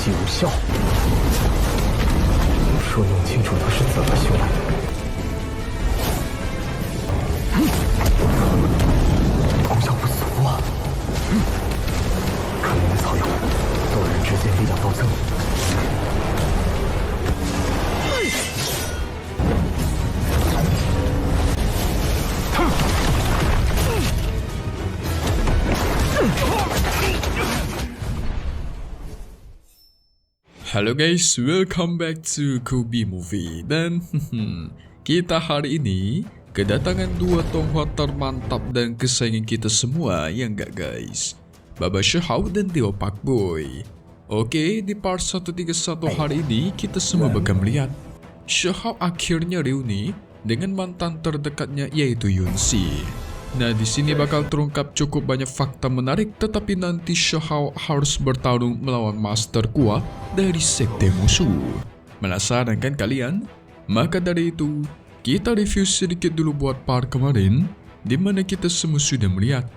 击无效。说弄清楚他是怎么修来的。功效不俗啊！可怜的草药，斗人之间力量暴增。Halo guys, welcome back to Kobe Movie. Dan kita hari ini kedatangan dua tonghua termantap dan kesayangan kita semua, ya enggak guys? Baba Shihao dan Tio Pak Boy. Oke, di part 131 hari ini kita semua bakal melihat Shihao akhirnya reuni dengan mantan terdekatnya yaitu Yunsi. Nah, di sini bakal terungkap cukup banyak fakta menarik, tetapi nanti Shihao harus bertarung melawan Master Kuat dari sekte musuh. Penasaran kan kalian? Maka dari itu, kita review sedikit dulu buat part kemarin, di mana kita semua sudah melihat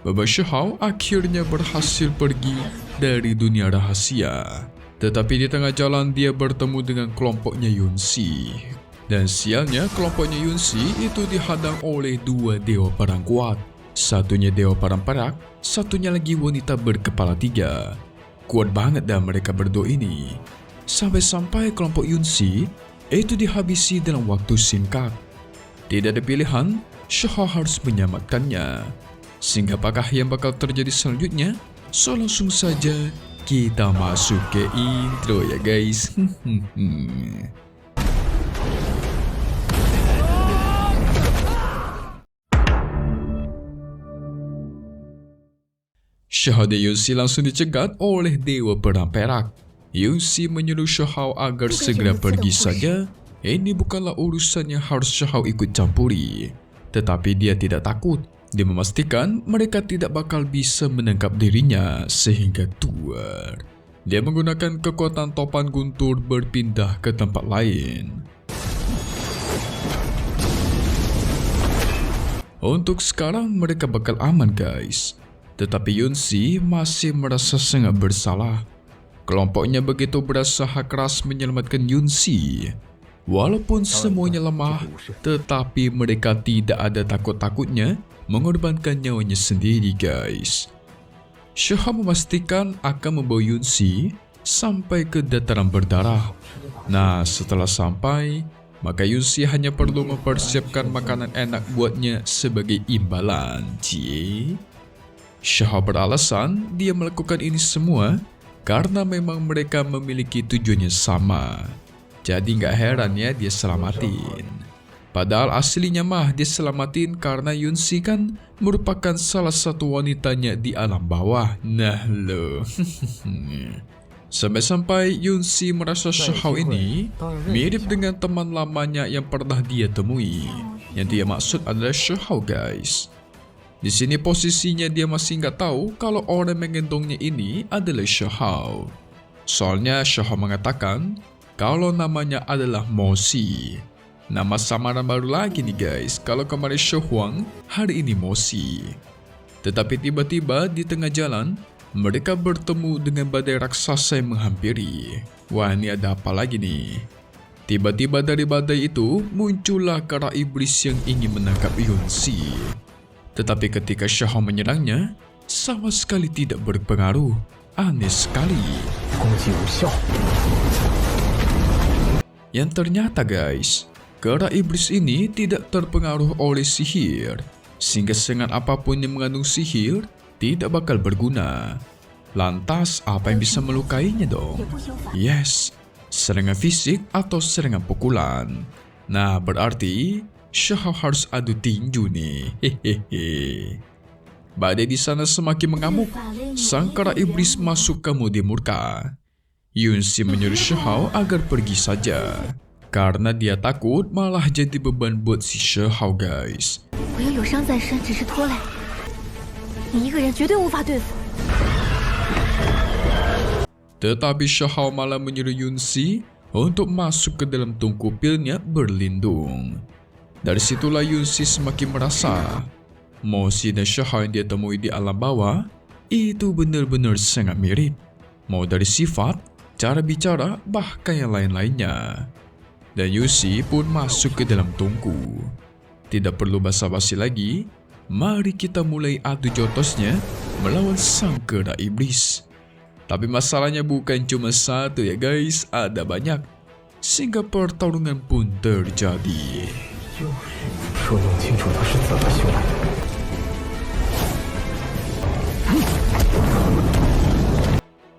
Baba Shihao akhirnya berhasil pergi dari dunia rahasia. Tetapi di tengah jalan dia bertemu dengan kelompoknya Yunsi. Dan sialnya kelompoknya Yunsi itu dihadang oleh dua dewa perang kuat. Satunya dewa perang perak, satunya lagi wanita berkepala tiga. Kuat banget dah mereka berdua ini. Sampai-sampai kelompok Yunsi itu dihabisi dalam waktu singkat. Tidak ada pilihan, Shihao harus menyelamatkannya. Sehingga apakah yang bakal terjadi selanjutnya? So langsung saja kita masuk ke intro ya guys. Shihao dan Yunsi langsung dicegat oleh dewa perang perak. Yunsi menyuruh Shihao agar segera pergi saja. Ini bukanlah urusan yang harus Shihao ikut campuri. Tetapi dia tidak takut. Dia memastikan mereka tidak bakal bisa menangkap dirinya sehingga tuar. Dia menggunakan kekuatan topan guntur berpindah ke tempat lain. Untuk sekarang mereka bakal aman guys. Tetapi Yunsi masih merasa sangat bersalah. Kelompoknya begitu berusaha keras menyelamatkan Yunsi. Walaupun semuanya lemah, tetapi mereka tidak ada takut-takutnya mengorbankan nyawanya sendiri guys. Shihao memastikan akan membawa Yunsi sampai ke dataran berdarah. Nah, setelah sampai, maka Yunsi hanya perlu mempersiapkan makanan enak buatnya sebagai imbalan. Shihao beralasan dia melakukan ini semua karena memang mereka memiliki tujuan yang sama. Jadi nggak heran ya dia selamatin. Padahal aslinya mah dia selamatin karena Yunsi kan merupakan salah satu wanitanya di alam bawah. Nah loh. Sampai-sampai Yunsi merasa Shihao ini mirip dengan teman lamanya yang pernah dia temui. Yang dia maksud adalah Shihao guys. Di sini posisinya dia masih nggak tahu kalau orang menggendongnya ini adalah Shihao. Soalnya Shihao mengatakan kalau namanya adalah Moshi. Nama samaran baru lagi nih guys. Kalau kemarin Shohuang, hari ini Moshi. Tetapi tiba-tiba di tengah jalan mereka bertemu dengan badai raksasa yang menghampiri. Wah, ini ada apa lagi nih? Tiba-tiba dari badai itu muncullah kera iblis yang ingin menangkap Yunsi. Tetapi ketika Shihao menyerangnya, sama sekali tidak berpengaruh. Aneh sekali. Yang ternyata guys, kera iblis ini tidak terpengaruh oleh sihir. Sehingga serangan apapun yang mengandung sihir tidak bakal berguna. Lantas apa yang bisa melukainya dong? Yes, serangan fisik atau serangan pukulan. Nah, berarti Shihao harus adu tinju nih. Hehehe. Badai di sana semakin mengamuk. Sang kera iblis masuk ke mode murka. Yunsi menyuruh Shihao agar pergi saja. Karena dia takut malah jadi beban buat si Shihao guys. Tetapi Shihao malah menyuruh Yunsi untuk masuk ke dalam tungku pilnya berlindung. Dari situlah Yunsi semakin merasa Moshi dan Shihao yang dia temui di alam bawah itu benar-benar sangat mirip. Mau dari sifat, cara bicara, bahkan yang lain-lainnya. Dan Yusi pun masuk ke dalam tungku. Tidak perlu basa-basi lagi, mari kita mulai adu jotosnya melawan sang kera iblis. Tapi masalahnya bukan cuma satu ya guys, ada banyak. Sehingga pertarungan pun terjadi. 说弄清楚他是怎么修来的。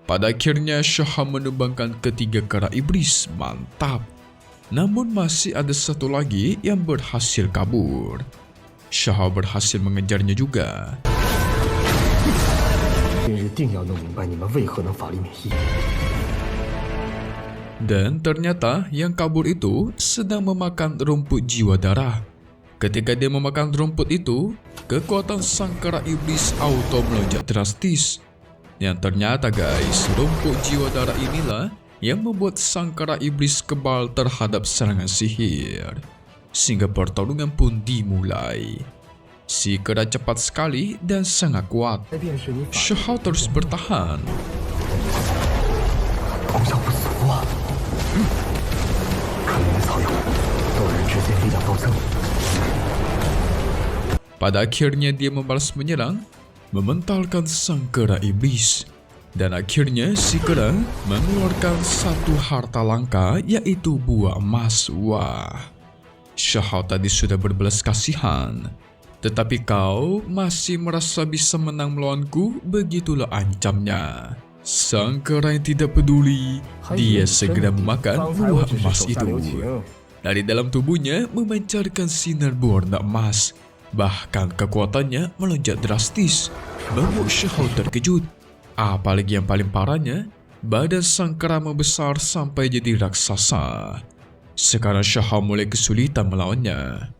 Pada akhirnya Shaha menumbangkan ketiga kera iblis, mantap. Namun masih ada satu lagi yang berhasil kabur. Shaha berhasil mengejarnya juga. 今日定要弄明白你们为何能法力免疫。 Dan ternyata yang kabur itu sedang memakan rumput jiwa darah. Ketika dia memakan rumput itu, kekuatan sang kera iblis auto melonjak drastis. Yang ternyata guys, rumput jiwa darah inilah yang membuat sang kera iblis kebal terhadap serangan sihir. Sehingga pertarungan pun dimulai. Si kera cepat sekali dan sangat kuat. Shaha terus bertahan. 功效不俗啊！可怜的草友，斗人之间力量暴增。 Pada akhirnya dia membalas menyerang, mementalkan sang kera iblis. Dan akhirnya si kera mengeluarkan satu harta langka, yaitu buah emas. Wah, Shaha tadi sudah berbelas kasihan. Tetapi kau masih merasa bisa menang melawanku, begitulah ancamnya. Sang kera yang tidak peduli, dia segera memakan buah emas itu. Dari dalam tubuhnya memancarkan sinar berwarna emas. Bahkan kekuatannya melonjak drastis, membuat Shaha terkejut. Apalagi yang paling parahnya, badan sang kera membesar sampai jadi raksasa. Sekarang Shaha mulai kesulitan melawannya.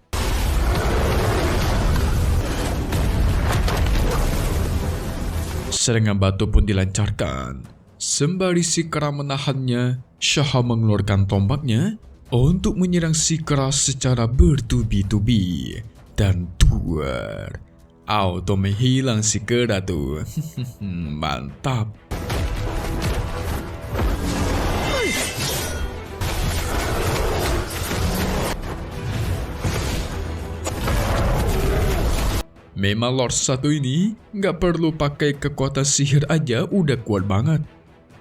Serangan batu pun dilancarkan. Sembari si kera menahannya, Shaha mengeluarkan tombaknya untuk menyerang si kera secara bertubi-tubi. Dan duar, auto menghilang si kera tuh. Mantap. Memang Lord satu ini nggak perlu pakai kekuatan sihir aja udah kuat banget.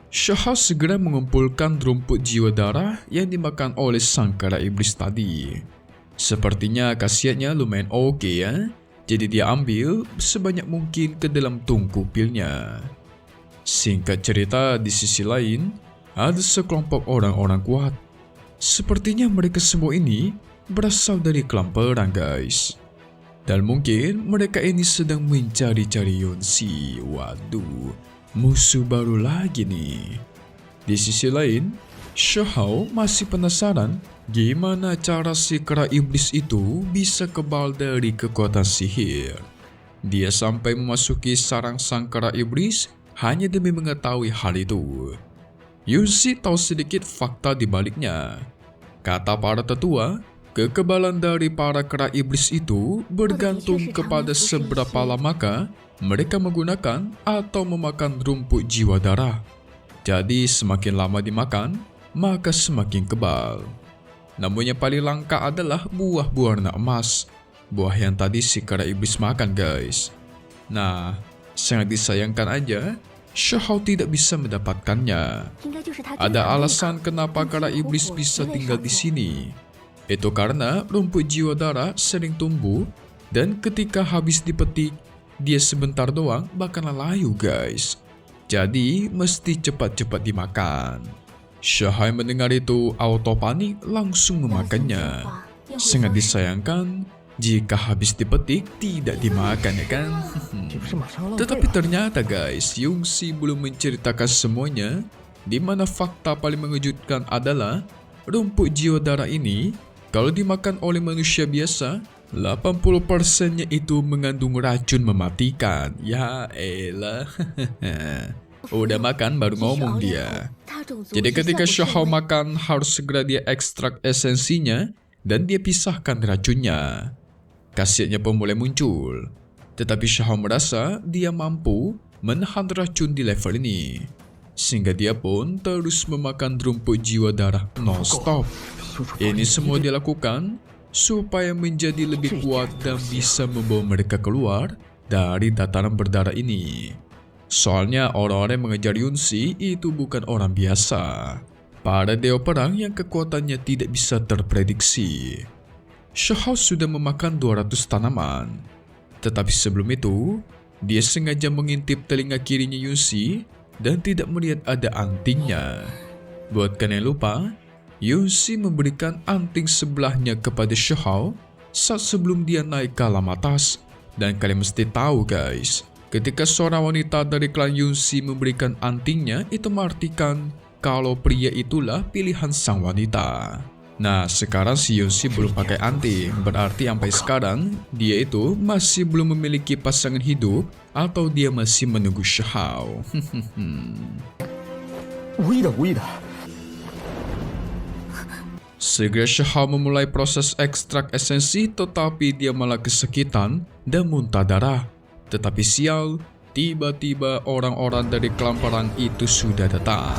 Shaha segera mengumpulkan rumput jiwa darah yang dimakan oleh sang kera iblis tadi. Sepertinya khasiatnya lumayan oke ya. Jadi dia ambil sebanyak mungkin ke dalam tungku pilnya. Singkat cerita, di sisi lain ada sekelompok orang-orang kuat. Sepertinya mereka semua ini berasal dari klan perang guys. Dan mungkin mereka ini sedang mencari-cari Yonsi. Waduh, musuh baru lagi nih. Di sisi lain, Shaha masih penasaran gimana cara si kera iblis itu bisa kebal dari kekuatan sihir. Dia sampai memasuki sarang sang kera iblis hanya demi mengetahui hal itu. Yusi tahu sedikit fakta di baliknya. Kata para tetua, kekebalan dari para kera iblis itu bergantung kepada seberapa lamakah mereka menggunakan atau memakan rumput jiwa darah. Jadi semakin lama dimakan, maka semakin kebal. Namun yang paling langka adalah buah berwarna emas. Buah yang tadi si kera iblis makan guys. Nah, sangat disayangkan aja, Shaha tidak bisa mendapatkannya. Ada alasan kenapa kera iblis bisa tinggal di sini. Itu karena rumput jiwa darah sering tumbuh dan ketika habis dipetik, dia sebentar doang bakalan layu guys. Jadi mesti cepat-cepat dimakan. Shaha yang mendengar itu auto panik langsung memakannya. Sangat disayangkan jika habis dipetik tidak dimakan ya kan. Tetapi ternyata guys, Yongxi belum menceritakan semuanya. Di mana fakta paling mengejutkan adalah rumput jiwa darah ini kalau dimakan oleh manusia biasa 80%-nya itu mengandung racun mematikan. Ya elah. Udah makan baru ngomong dia. Jadi ketika Shaha makan harus segera dia ekstrak esensinya dan dia pisahkan racunnya. Khasiatnya pun mulai muncul. Tetapi Shaha merasa dia mampu menahan racun di level ini. sehingga dia pun terus memakan rumput jiwa darah non-stop. Ini semua dia lakukan supaya menjadi lebih kuat dan bisa membawa mereka keluar dari dataran berdarah ini. Soalnya orang-orang yang mengejar Yunsi itu bukan orang biasa. Para dewa perang yang kekuatannya tidak bisa terprediksi. Shahao sudah memakan 200 tanaman. Tetapi sebelum itu, dia sengaja mengintip telinga kirinya Yunsi dan tidak melihat ada antingnya. Buat kalian yang lupa, Yunsi memberikan anting sebelahnya kepada Shahao saat sebelum dia naik ke alam atas. Dan kalian mesti tahu guys, ketika seorang wanita dari klan Yunsi memberikan antingnya, itu mengartikan kalau pria itulah pilihan sang wanita. Nah, sekarang si Yunsi belum pakai anting, berarti sampai sekarang dia itu masih belum memiliki pasangan hidup atau dia masih menunggu Shahao. Segera Shahao memulai proses ekstrak esensi, tetapi dia malah kesakitan dan muntah darah. Tetapi sial, tiba-tiba orang-orang dari klan perang itu sudah datang.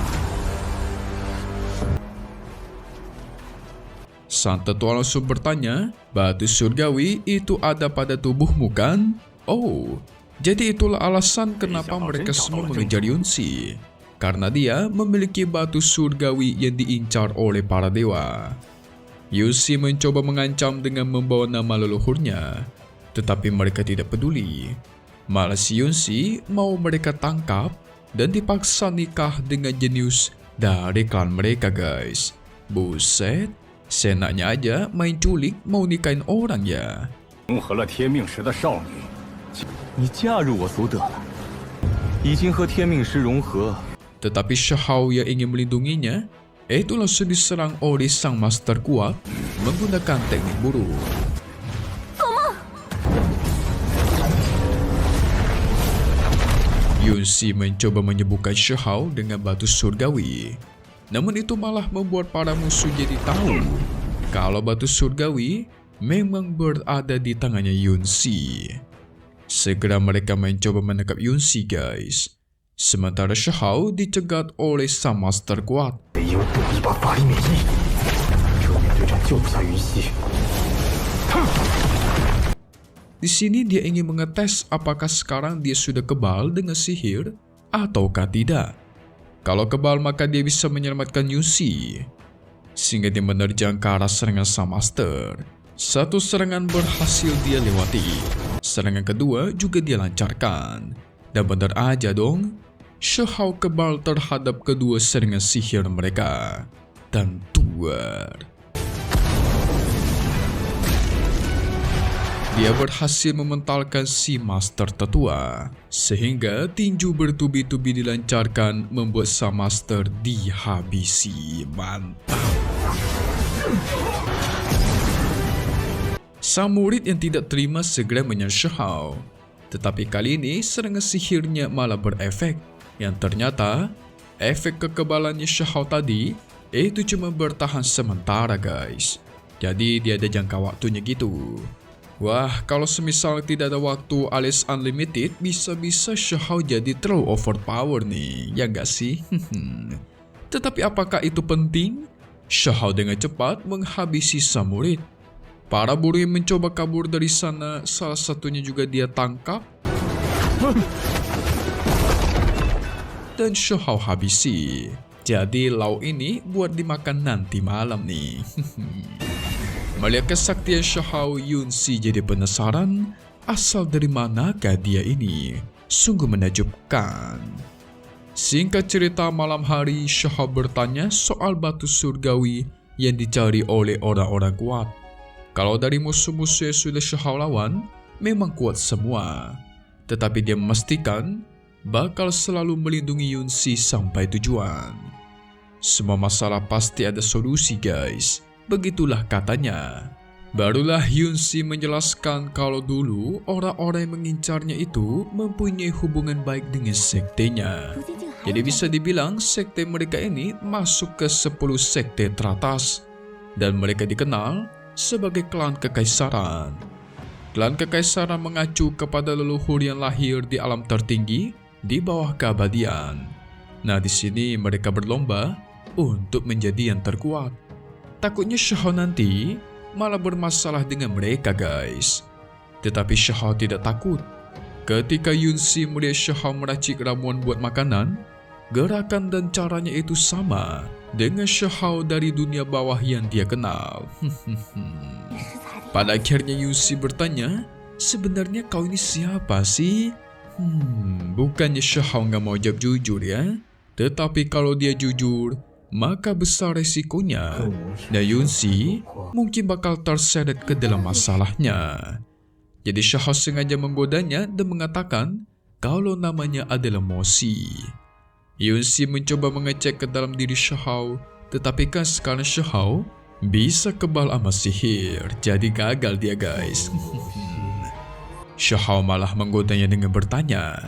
Sang tetua langsung bertanya, batu surgawi itu ada pada tubuhmu kan? Oh, jadi itulah alasan kenapa mereka semua mengejar Yunsi. Karena dia memiliki batu surgawi yang diincar oleh para dewa. Yunsi mencoba mengancam dengan membawa nama leluhurnya, tetapi mereka tidak peduli. Malah si Yunsi mau mereka tangkap dan dipaksa nikah dengan jenius dari klan mereka guys. Buset, senaknya aja main culik mau nikahin orang ya. Tetapi Shahao yang ingin melindunginya itu langsung diserang oleh sang master kuat menggunakan teknik buruk. Yunsi mencoba menyembuhkan Shahao dengan batu surgawi. Namun itu malah membuat para musuh jadi tahu kalau batu surgawi memang berada di tangannya Yunsi. Segera mereka mencoba menangkap Yunsi guys. Sementara Shahao dicegat oleh sang master kuat. Di sini dia ingin mengetes apakah sekarang dia sudah kebal dengan sihir ataukah tidak. Kalau kebal maka dia bisa menyelamatkan Yunsi. Sehingga dia menerjang ke arah serangan sang master. Satu serangan berhasil dia lewati. Serangan kedua juga dia lancarkan. Dan benar aja dong, Shahao kebal terhadap kedua serangan sihir mereka. Dan tuar. Dia berhasil mementalkan si master tetua, sehingga tinju bertubi-tubi dilancarkan membuat sang master dihabisi. Mantap. Sang murid yang tidak terima segera menyerang Shahao. Tetapi kali ini serangan sihirnya malah berefek, yang ternyata efek kekebalannya Shahao tadi itu cuma bertahan sementara guys. Jadi dia ada jangka waktunya gitu. Wah, kalau semisal tidak ada waktu alias unlimited, bisa-bisa Shahao jadi terlalu overpower nih, ya nggak sih? Tetapi apakah itu penting? Shahao dengan cepat menghabisi sang murid. Para buruh yang mencoba kabur dari sana, salah satunya juga dia tangkap. Dan Shahao habisi. Jadi lau ini buat dimakan nanti malam nih. Melihat kesaktian Shahao, Yunsi jadi penasaran asal dari manakah dia ini. Sungguh menakjubkan. Singkat cerita, malam hari Shahao bertanya soal batu surgawi yang dicari oleh orang-orang kuat. Kalau dari musuh-musuh yang sudah Shahao lawan, memang kuat semua. Tetapi dia memastikan bakal selalu melindungi Yunsi sampai tujuan. Semua masalah pasti ada solusi guys. Begitulah katanya. Barulah Yunsi menjelaskan kalau dulu orang-orang yang mengincarnya itu mempunyai hubungan baik dengan sektenya. Jadi bisa dibilang sekte mereka ini masuk ke 10 sekte teratas. Dan mereka dikenal sebagai klan kekaisaran. Klan kekaisaran mengacu kepada leluhur yang lahir di alam tertinggi di bawah keabadian. Nah, di sini mereka berlomba untuk menjadi yang terkuat. Takutnya Shahou nanti malah bermasalah dengan mereka, guys. Tetapi Shahou tidak takut. Ketika Yunxi melihat Shahou meracik ramuan buat makanan, gerakan dan caranya itu sama dengan Shahou dari dunia bawah yang dia kenal. Pada akhirnya Yunxi bertanya, sebenarnya kau ini siapa sih? Bukannya Shahou nggak mau jawab jujur ya? Tetapi kalau dia jujur, maka besar resikonya. Dan Yunxi mungkin bakal terseret ke dalam masalahnya. Jadi Shahou sengaja menggodanya dan mengatakan kalau namanya adalah Moshi. Yunxi mencoba mengecek ke dalam diri Shahou, tetapi kan sekarang Shahou bisa kebal sama sihir, jadi gagal dia, guys. Shahou malah menggodanya dengan bertanya,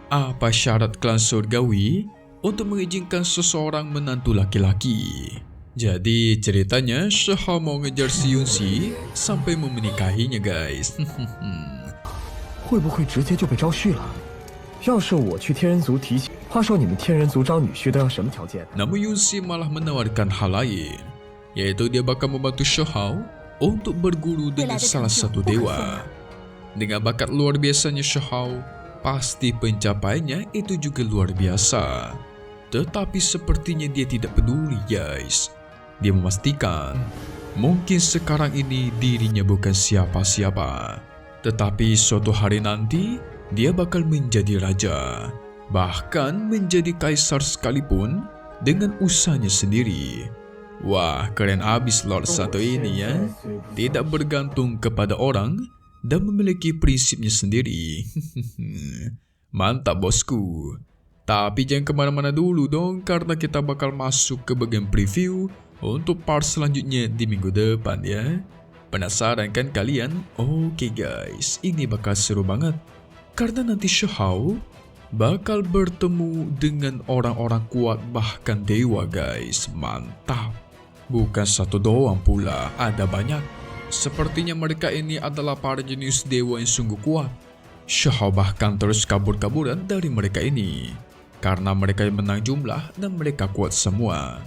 apa syarat klan surgawi untuk mengizinkan seseorang menantu laki-laki? Jadi ceritanya Shahou mau ngejar si Yunxi sampai mau menikahinya, guys. 会不会直接就被招婿了？要是我去天人族提亲，话说你们天人族招女婿都要什么条件？ Namun Yunxi malah menawarkan hal lain, yaitu dia bakal membantu Shahou untuk berguru dengan salah satu dewa. Dengan bakat luar biasanya Shahou, pasti pencapaiannya itu juga luar biasa. Tetapi sepertinya dia tidak peduli, guys. Dia memastikan mungkin sekarang ini dirinya bukan siapa-siapa, tetapi suatu hari nanti dia bakal menjadi raja, bahkan menjadi kaisar sekalipun dengan usahanya sendiri. Wah, keren abis Lord satu ini ya. Tidak bergantung kepada orang dan memiliki prinsipnya sendiri. Mantap bosku. Tapi jangan kemana-mana dulu dong, karena kita bakal masuk ke bagian preview untuk part selanjutnya di minggu depan ya. Penasaran kan kalian? Oke guys, ini bakal seru banget. Karena nanti Shahou bakal bertemu dengan orang-orang kuat, bahkan dewa, guys. Mantap. Bukan satu doang pula, ada banyak. Sepertinya mereka ini adalah para jenius dewa yang sungguh kuat. Shahou bahkan terus kabur-kaburan dari mereka ini, karena mereka yang menang jumlah dan mereka kuat semua.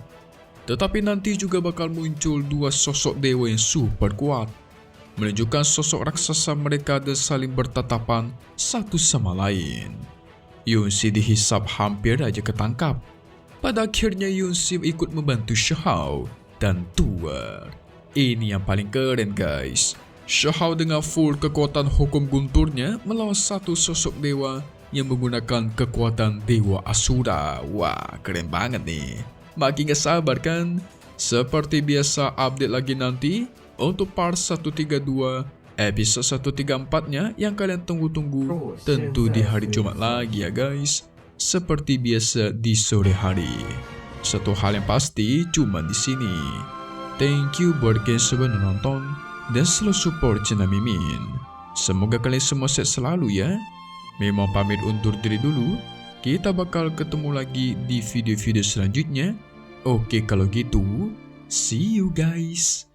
Tetapi nanti juga bakal muncul dua sosok dewa yang super kuat, menunjukkan sosok raksasa mereka dan saling bertatapan satu sama lain. Yunxi dihisap hampir aja ketangkap. Pada akhirnya Yunxi ikut membantu Shahou dan Tuer. Ini yang paling keren, guys. Shahou dengan full kekuatan hukum gunturnya melawan satu sosok dewa yang menggunakan kekuatan dewa Asura. Wah, keren banget nih. Makin gak sabar kan? Seperti biasa update lagi nanti untuk part 132 episode 134-nya yang kalian tunggu-tunggu, tentu di hari Jumat lagi ya guys. Seperti biasa di sore hari. Satu hal yang pasti cuma di sini. Thank you buat kalian semua yang nonton dan selalu support channel Mimin. Semoga kalian semua sehat selalu ya. Memang pamit undur diri dulu. Kita bakal ketemu lagi di video-video selanjutnya. Oke kalau gitu, see you guys.